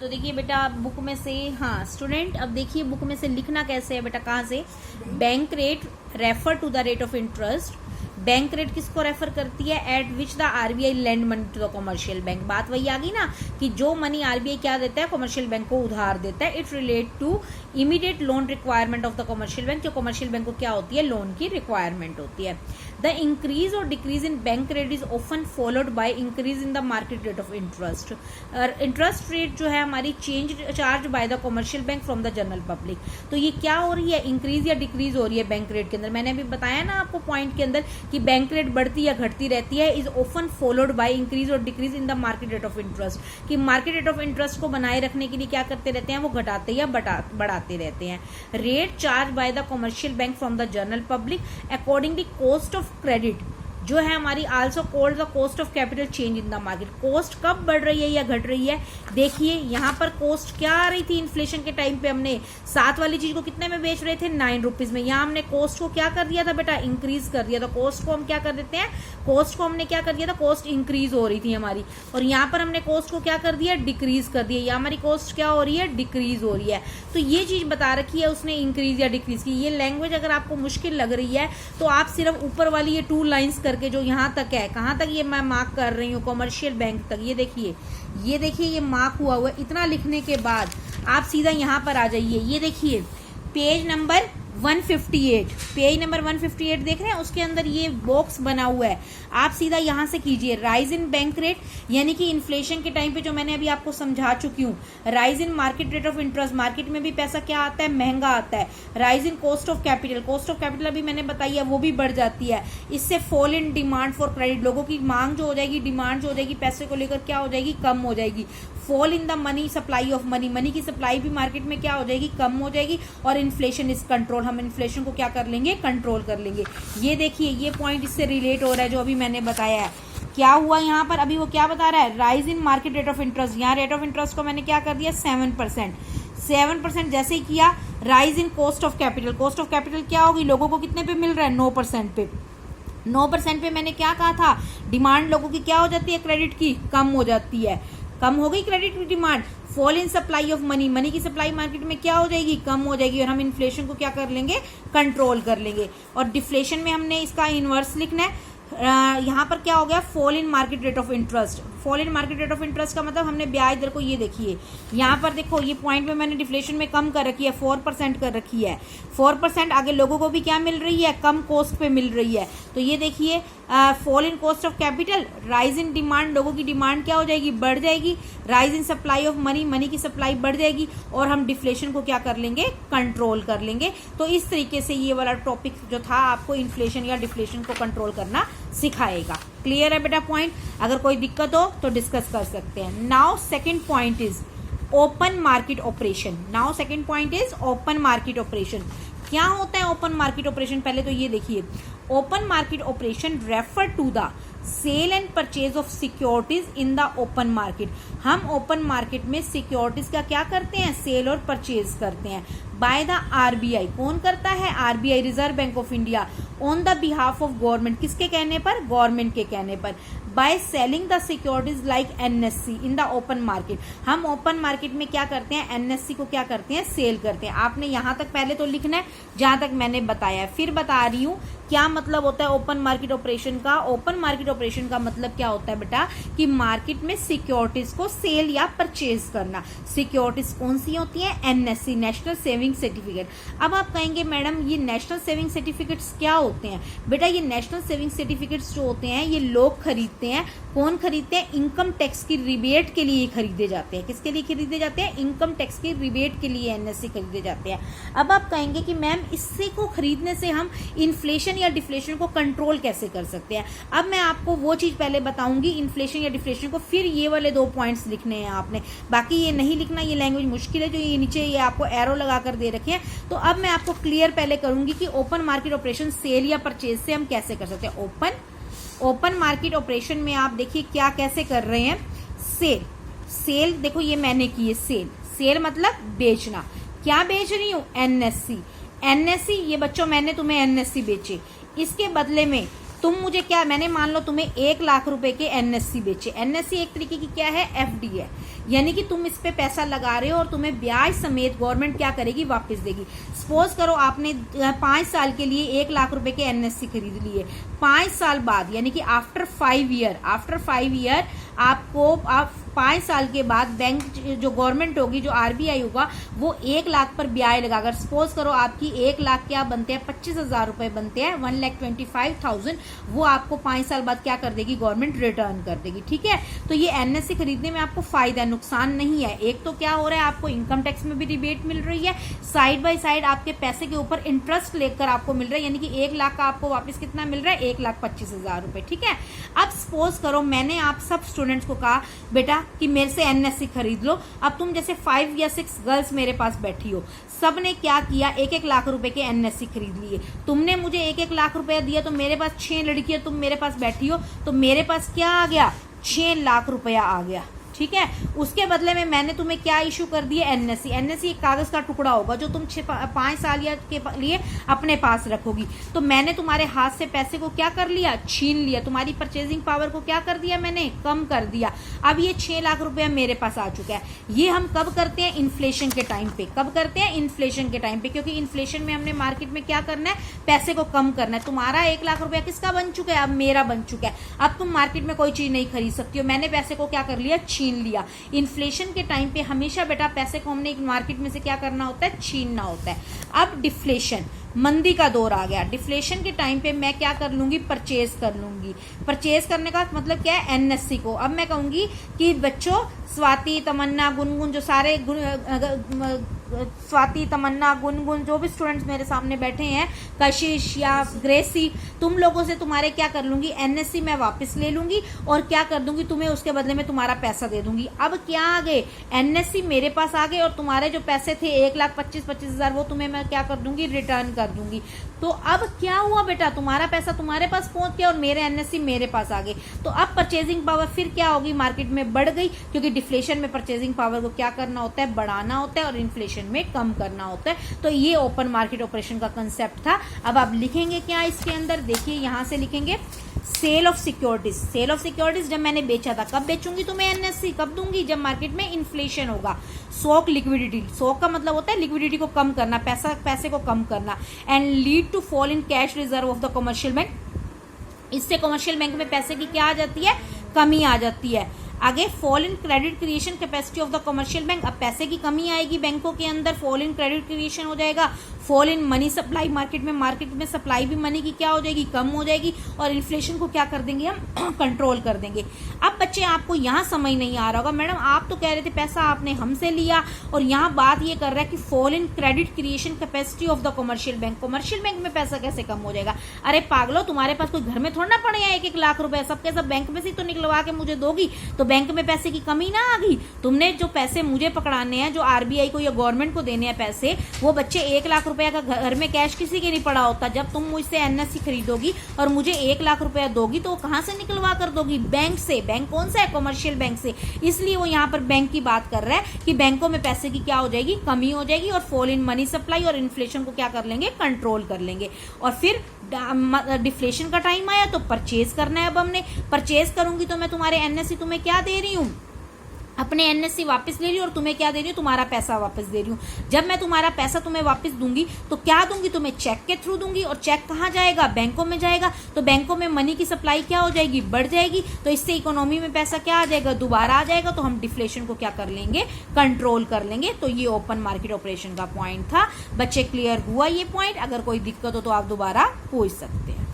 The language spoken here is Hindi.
तो देखिए बेटा बुक में से, हाँ स्टूडेंट, अब देखिए बुक में से लिखना कैसे है बेटा, कहाँ से, bank rate refer to the rate of interest. Bank rate किसको रेफर करती है, at which the RBI lend money to the commercial bank. बात वही आ गई ना कि जो मनी आरबीआई क्या देता है, कमर्शियल बैंक को उधार देता है। It relate to immediate loan requirement of the commercial bank, जो कमर्शियल बैंक को क्या होती है, लोन की रिक्वायरमेंट होती है। द इंक्रीज और decrease in bank rate is often followed by increase in the market rate of interest. Interest rate जो है हमारी charge by the commercial bank from the general public. तो ये क्या हो रही है, इंक्रीज या डिक्रीज हो रही है बैंक रेट के अंदर। मैंने अभी बताया ना आपको पॉइंट के अंदर कि बैंक रेट बढ़ती या घटती रहती है, is often followed by increase और decrease in the market rate of interest, कि मार्केट रेट ऑफ इंटरेस्ट को बनाए रखने के लिए क्या करते रहते हैं, वो घटाते या बढ़ाते रहते हैं। Rate charge by the commercial bank from the general public according the cost of credit, जो है हमारी also called the cost of capital change in the market. Cost कब बढ़ रही है या घट रही है, देखिए यहाँ पर कॉस्ट क्या आ रही थी इन्फ्लेशन के टाइम पे, हमने 7 वाली चीज को कितने में बेच रहे थे, 9 रुपीज में। यहाँ हमने कॉस्ट को क्या कर दिया था बेटा, इंक्रीज कर दिया। तो कॉस्ट को हम क्या कर देते हैं, कॉस्ट को हमने क्या कर दिया था, कॉस्ट इंक्रीज हो रही थी हमारी, और यहाँ पर हमने कॉस्ट को क्या कर दिया, डिक्रीज कर दिया। यहाँ हमारी कॉस्ट क्या हो रही है, डिक्रीज हो रही है। तो ये चीज बता रखी है उसने, इंक्रीज या डिक्रीज की। ये लैंग्वेज अगर आपको मुश्किल लग रही है तो आप सिर्फ ऊपर वाली ये 2 लाइन्स करके, जो यहाँ तक है, कहाँ तक ये मैं मार्क कर रही हूँ, कमर्शियल बैंक तक, ये देखिए ये मार्क हुआ हुआ है। इतना लिखने के बाद आप सीधा यहाँ पर आ जाइए। ये देखिए पेज नंबर 158, पेज नंबर 158 देख रहे हैं, उसके अंदर ये बॉक्स बना हुआ है। आप सीधा यहाँ से कीजिए, राइज इन बैंक रेट, यानी कि इन्फ्लेशन के टाइम पे जो मैंने अभी आपको समझा चुकी हूँ। Rise in market rate of interest, market में भी पैसा क्या आता है, महंगा आता है। Rise in cost of capital, cost of capital अभी मैंने बताई है, वो भी बढ़ जाती है। इससे fall in demand for credit, लोगों की मांग जो हो जाएगी, डिमांड जो हो जाएगी पैसे को लेकर, क्या हो जाएगी, कम हो जाएगी। Fall in the money supply of money, money की सप्लाई भी मार्केट में क्या हो जाएगी, कम हो जाएगी। और इन्फ्लेशन इज कंट्रोल, हम इन्फ्लेशन को क्या कर लेंगे, कंट्रोल कर लेंगे। ये देखिए ये पॉइंट इससे रिलेट हो रहा है जो अभी मैंने बताया है। क्या हुआ यहाँ पर, अभी वो क्या बता रहा है, rise in market rate of interest. यहाँ रेट ऑफ इंटरेस्ट को मैंने क्या कर दिया, 7%। जैसे ही किया, rise in cost of capital, cost of capital क्या होगी, लोगों को कितने पे मिल रहा है, 9% पे। 9% पे मैंने क्या कहा था, डिमांड लोगों की क्या हो जाती है, क्रेडिट की कम हो जाती है, कम हो गई क्रेडिट की demand. Fall in supply of money, money की सप्लाई मार्केट में क्या हो जाएगी, कम हो जाएगी, और हम इन्फ्लेशन को क्या कर लेंगे, कंट्रोल कर लेंगे। और डिफ्लेशन में हमने इसका इनवर्स लिखना है। यहाँ पर क्या हो गया, fall in market rate of interest. Fall in market rate of interest का मतलब हमने ब्याज दर को, ये देखिए यहाँ पर देखो, ये पॉइंट में मैंने डिफ्लेशन में कम कर रखी है, 4% कर रखी है। 4% आगे लोगों को भी क्या मिल रही है, कम कॉस्ट पे मिल रही है। तो ये देखिए fall in cost of capital, rise in demand, लोगों की डिमांड क्या हो जाएगी, बढ़ जाएगी। Rise in supply of money, money की सप्लाई बढ़ जाएगी, और हम डिफ्लेशन को क्या कर लेंगे, कंट्रोल कर लेंगे। तो इस तरीके से ये वाला टॉपिक जो था आपको इन्फ्लेशन या डिफ्लेशन को कंट्रोल करना सिखाएगा। क्लियर है बेटा पॉइंट, अगर कोई दिक्कत हो तो डिस्कस कर सकते हैं। Now second point is open market operation. Now second point is open market operation. क्या होता है ओपन मार्केट ऑपरेशन, पहले तो ये देखिए, open market operation refer to the sale and purchase of securities in the open market. हम ओपन मार्केट में सिक्योरिटीज का क्या करते हैं, सेल और परचेज करते हैं। बाय द आरबीआई, कौन करता है, RBI, reserve bank of India, on the behalf of government, किसके कहने पर, गवर्नमेंट के कहने पर। By selling the securities like NSC in the open market, हम ओपन मार्केट में क्या करते हैं, एनएससी को क्या करते हैं, सेल करते हैं। आपने यहां तक पहले तो लिखना है जहां तक मैंने बताया, फिर बता रही हूं क्या मतलब होता है ओपन मार्केट ऑपरेशन का। ओपन मार्केट ऑपरेशन का मतलब क्या होता है बेटा, कि मार्केट में सिक्योरिटीज को सेल या परचेज करना। सिक्योरिटीज कौन सी होती है, एनएससी, नेशनल सेविंग सर्टिफिकेट। अब आप कहेंगे मैडम ये नेशनल सेविंग सर्टिफिकेट्स क्या होते हैं, बेटा ये नेशनल सेविंग सर्टिफिकेट्स जो होते हैं ये लोग खरीदते हैं। कौन खरीदते हैं, इनकम टैक्स की रिबेट के लिए खरीदे जाते हैं। किसके लिए खरीदे जाते हैं, इनकम टैक्स की रिबेट के लिए एनएससी खरीदे जाते हैं। अब आप कहेंगे कि मैम इससे को खरीदने से हम इन्फ्लेशन या डिफ्लेशन को कंट्रोल कैसे कर सकते हैं। अब मैं आपको वो चीज पहले बताऊंगी, इन्फ्लेशन या डिफ्लेशन को, फिर ये वाले 2 पॉइंट्स लिखने हैं आपने, बाकी ये नहीं लिखना, ये लैंग्वेज मुश्किल है जो ये नीचे ये आपको एरो लगा कर दे रखे हैं। तो अब मैं आपको क्लियर पहले करूंगी कि ओपन मार्केट ऑपरेशन सेल या परचेज से हम कैसे कर सकते हैं। ओपन मार्केट ऑपरेशन में आप देखिए क्या कैसे कर रहे हैं, सेल देखो ये मैंने की है, सेल मतलब बेचना। क्या बेच रही हूं, एनएससी। ये बच्चों मैंने तुम्हें एनएससी बेचे, इसके बदले में तुम मुझे क्या, मैंने मान लो तुम्हें 1 लाख रुपए के एनएससी बेचे। एनएससी एक तरीके की क्या है, एफडी है, यानी कि तुम इस पे पैसा लगा रहे हो और तुम्हें ब्याज समेत गवर्नमेंट क्या करेगी, वापस देगी। सपोज करो आपने 5 साल के लिए 1 लाख रुपए के एनएससी खरीद लिए, 5 साल बाद यानी कि आफ्टर 5 ईयर आपको 5 साल के बाद बैंक जो गवर्नमेंट होगी, जो आरबीआई होगा, वो 1 लाख पर ब्याज लगाकर, सपोज करो आपकी 1 लाख क्या बनते हैं, 25,000 रुपए बनते हैं, 1,25,000, वो आपको 5 साल बाद क्या कर देगी, गवर्नमेंट रिटर्न कर देगी। ठीक है, तो ये एनएससी खरीदने में आपको फायदा है, नुकसान नहीं है। एक तो क्या हो रहा है, आपको इनकम टैक्स में भी रिबेट मिल रही है, साइड बाय साइड आपके पैसे के ऊपर इंटरेस्ट लेकर आपको मिल रहा है, यानी कि 1 लाख का आपको वापस कितना मिल रहा है, 1,25,000 रुपए। ठीक है, अब सपोज करो मैंने आप सब स्टूडेंट्स को कहा बेटा कि मेरे से एनएससी खरीद लो। अब तुम जैसे 5 या 6 गर्ल्स मेरे पास बैठी हो, सब ने क्या किया, 1-1 लाख रुपए के एनएससी खरीद लिए। तुमने मुझे 1-1 लाख रुपया दिया, तो मेरे पास 6 लड़कियां तुम मेरे पास बैठी हो, तो मेरे पास क्या आ गया, 6 लाख रुपया आ गया। ठीक है, उसके बदले में मैंने तुम्हें क्या इशू कर दिया, एनएससी। एनएससी एक कागज का टुकड़ा होगा जो तुम 5 साल के लिए अपने पास रखोगी। तो मैंने तुम्हारे हाथ से पैसे को क्या कर लिया, छीन लिया, तुम्हारी परचेजिंग पावर को क्या कर दिया, मैंने कम कर दिया। अब ये 6 लाख रुपया मेरे पास आ चुका है। ये हम कब करते हैं, इन्फ्लेशन के टाइम पे। कब करते हैं, इन्फ्लेशन के टाइम पे, क्योंकि इन्फ्लेशन में हमने मार्केट में क्या करना है, पैसे को कम करना है। तुम्हारा 1 लाख रुपया किसका बन चुका है, अब मेरा बन चुका है। अब तुम मार्केट में कोई चीज नहीं खरीद सकती हो, मैंने पैसे को क्या कर लिया, छीन लिया। इन्फ्लेशन के टाइम पे हमेशा बेटा पैसे को हमने मार्केट में से क्या करना होता है, छीनना होता है। अब डिफ्लेशन, मंदी का दौर आ गया। डिफ्लेशन के टाइम पे मैं क्या कर लूंगी, परचेज कर लूंगी। परचेज करने का मतलब क्या है, एनएससी को। अब मैं कहूंगी कि बच्चों, स्वाति, तमन्ना, गुनगुन, जो सारे स्वाति, तमन्ना, गुनगुन, जो भी स्टूडेंट्स मेरे सामने बैठे हैं, कशिश या ग्रेसी, तुम लोगों से तुम्हारे क्या कर लूंगी, एनएससी मैं वापस ले लूंगी और क्या कर दूंगी, तुम्हें उसके बदले में तुम्हारा पैसा दे दूंगी। अब क्या आ गए, एनएससी मेरे पास आ गए और तुम्हारे जो पैसे थे 1,25,000 वो तुम्हें मैं क्या कर दूंगी, रिटर्न कर दूंगी। तो अब क्या हुआ बेटा, तुम्हारा पैसा तुम्हारे पास पहुंच गया और मेरे एनएससी मेरे पास आ गए। तो अब परचेजिंग पावर फिर क्या होगी, मार्केट में बढ़ गई, क्योंकि डिफ्लेशन में परचेजिंग पावर को क्या करना होता है, बढ़ाना होता है, और इन्फ्लेशन में कम करना होता है। तो ये ओपन मार्केट ऑपरेशन का कंसेप्ट था। अब आप लिखेंगे क्या इसके अंदर, देखिए यहां से लिखेंगे sale of securities. Sale of securities जब मैंने बेचा था, कब बेचूंगी तुम्हें एनएससी, कब दूंगी, जब मार्केट में इन्फ्लेशन होगा। सोक लिक्विडिटी, सोक का मतलब होता है लिक्विडिटी को कम करना, पैसे को कम करना। And lead to fall in cash reserve of the commercial bank. इससे कमर्शियल बैंक में पैसे की क्या आ जाती है, कमी आ जाती है। आगे fall in credit creation capacity of the commercial bank. अब पैसे की कमी आएगी बैंकों के अंदर, फॉल इन क्रेडिट क्रिएशन हो जाएगा। Fall in money supply, market में सप्लाई भी मनी की क्या हो जाएगी, कम हो जाएगी। और इन्फ्लेशन को क्या कर देंगे हम, कंट्रोल कर देंगे। अब बच्चे आपको यहाँ समझ नहीं आ रहा होगा, मैडम आप तो कह रहे थे पैसा आपने हमसे लिया, और यहाँ बात ये कर रहा है कि fall in credit creation capacity of the commercial bank. Commercial bank में पैसा कैसे कम हो जाएगा, अरे पागलो, तुम्हारे पास कोई घर में थोड़ा ना पड़े 1-1 लाख रुपए, सबके सब बैंक में से तो निकलवा के मुझे दोगी, तो बैंक में पैसे की कमी ना आ गई। तुमने जो पैसे मुझे पकड़ाने हैं, जो आरबीआई को या गवर्नमेंट को देने हैं पैसे, वो बच्चे 1 लाख रुपया का घर में कैश किसी के नहीं पड़ा होता। जब तुम मुझसे एनएससी खरीदोगी और मुझे 1 लाख रुपया दोगी, तो वो कहां से निकलवा कर दोगी, बैंक से। बैंक कौन सा है, कमर्शियल बैंक से। इसलिए वो यहाँ पर बैंक की बात कर रहा है कि बैंकों में पैसे की क्या हो जाएगी, कमी हो जाएगी, और फॉल इन मनी सप्लाई और इन्फ्लेशन को क्या कर लेंगे, कंट्रोल कर लेंगे। और फिर डिफ्लेशन का टाइम आया तो परचेज करना है। अब हमने परचेज करूंगी तो मैं तुम्हारे एनएससी तुम्हें क्या दे रही हूँ, अपने एनएससी वापस ले रही हूँ, और तुम्हें क्या दे रही हूँ, तुम्हारा पैसा वापस दे रही हूँ। जब मैं तुम्हारा पैसा तुम्हें वापस दूंगी तो क्या दूंगी, तुम्हें चेक के थ्रू दूंगी, और चेक कहाँ जाएगा, बैंकों में जाएगा। तो बैंकों में मनी की सप्लाई क्या हो जाएगी, बढ़ जाएगी। तो इससे इकोनॉमी में पैसा क्या आ जाएगा, दोबारा आ जाएगा। तो हम डिफ्लेशन को क्या कर लेंगे, कंट्रोल कर लेंगे। तो ये ओपन मार्केट ऑपरेशन का पॉइंट था। बच्चे क्लियर हुआ ये पॉइंट? अगर कोई दिक्कत हो तो आप दोबारा पूछ सकते हैं।